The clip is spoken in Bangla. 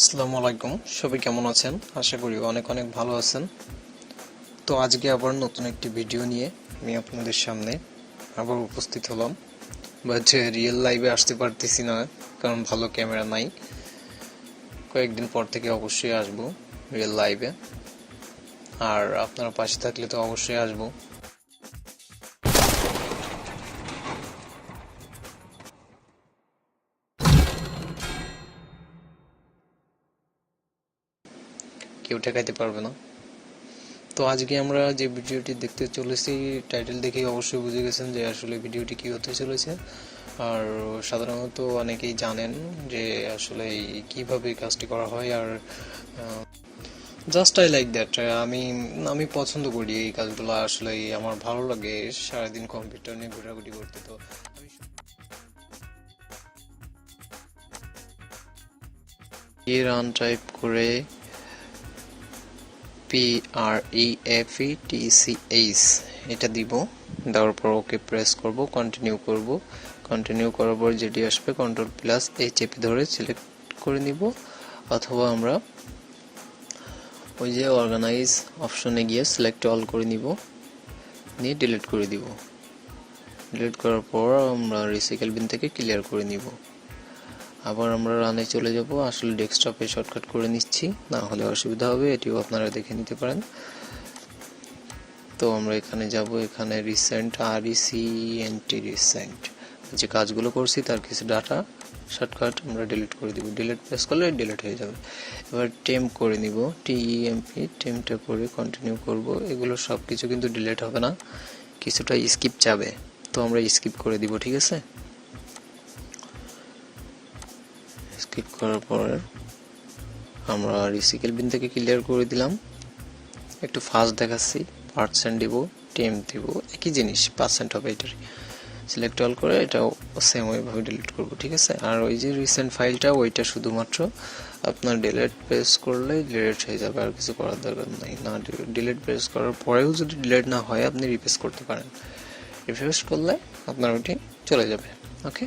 আসসালামু আলাইকুম, সবাই কেমন আছেন? আশা করি অনেক অনেক ভালো আছেন। তো আজকে আবার নতুন একটি ভিডিও নিয়ে আমি আপনাদের সামনে আবার উপস্থিত হলাম। বাট রিয়েল লাইভে আসতে পারতেছি না, কারণ ভালো ক্যামেরা নাই। কয়েকদিন পর থেকে অবশ্যই আসবো রিয়েল লাইভে, আর আপনারা পাশে থাকলে তো অবশ্যই আসবো। কেউ ঠেকাইতে পারবে না। তো আজকে আমরা যে ভিডিওটি দেখতে চলেছি, টাইটেল দেখেই অবশ্যই বুঝে গেছেন যে আসলে ভিডিওটি কি হতে চলেছে। আর সাধারণত অনেকেই জানেন যে আসলে কিভাবে কাজটি করা হয়, আর জাস্ট আই লাইক দ্যাট। আমি পছন্দ করি এই কাজগুলো, আসলে আমার ভালো লাগে সারাদিন কম্পিউটার নিয়ে ঘোরাঘুরি করতে। তো রান টাইপ করে PREFETCH এটা দিব, দেওয়ার পর ওকে প্রেস করব, কন্টিনিউ করার পর যেটি আসবে কন্ট্রোল+H চেপে ধরে সিলেক্ট করে নিব, অথবা আমরা ওই যে অর্গানাইজ অপশনে গিয়ে সিলেক্ট অল করে নিব, নিয়ে ডিলিট করে দিব। ডিলিট করার পর আমরা রিসাইকেল বিন থেকে ক্লিয়ার করে নিব। আবার আমরা রানে চলে যাব। আসলে ডেস্কটপে শর্টকাট করে নিচ্ছি, না হলে অসুবিধা হবে, এটিও আপনারা দেখে নিতে পারেন। তো আমরা এখানে যাব, এখানে রিসেন্ট রিসেন্ট যে কাজগুলো করছি তার কিছু ডাটা শর্টকাট আমরা ডিলিট করে দিব। ডিলিট প্রেস করলে ডিলিট হয়ে যাবে। এবার টেম্প করে নিব, টেম্পটা করে কন্টিনিউ করব। এগুলো সব কিছু কিন্তু ডিলিট হবে না, কিছুটা স্কিপ যাবে, তো আমরা স্কিপ করে দিব। ঠিক আছে, স্কিপ করার পর আমরা রিসাইকেল বিন থেকে ক্লিয়ার করে দিলাম। একটু ফাস্ট দেখাচ্ছি, পার্সেন্ট দিব, টেম্প দিব, একই জিনিস, পার্সেন্ট হবে এটার। সিলেক্ট অল করে এটাও সেম ওইভাবে ডিলিট করব। ঠিক আছে, আর ওই যে রিসেন্ট ফাইলটা, ওইটা শুধুমাত্র আপনার ডিলিট প্রেস করলে ডিলিট হয়ে যাবে, আর কিছু করার দরকার নাই। না ডিলিট প্রেস করার পরেও যদি ডিলিট না হয়, আপনি রিপ্লেস করতে পারেন। রিফ্রেশ করলে আপনার ওইটি চলে যাবে। ওকে।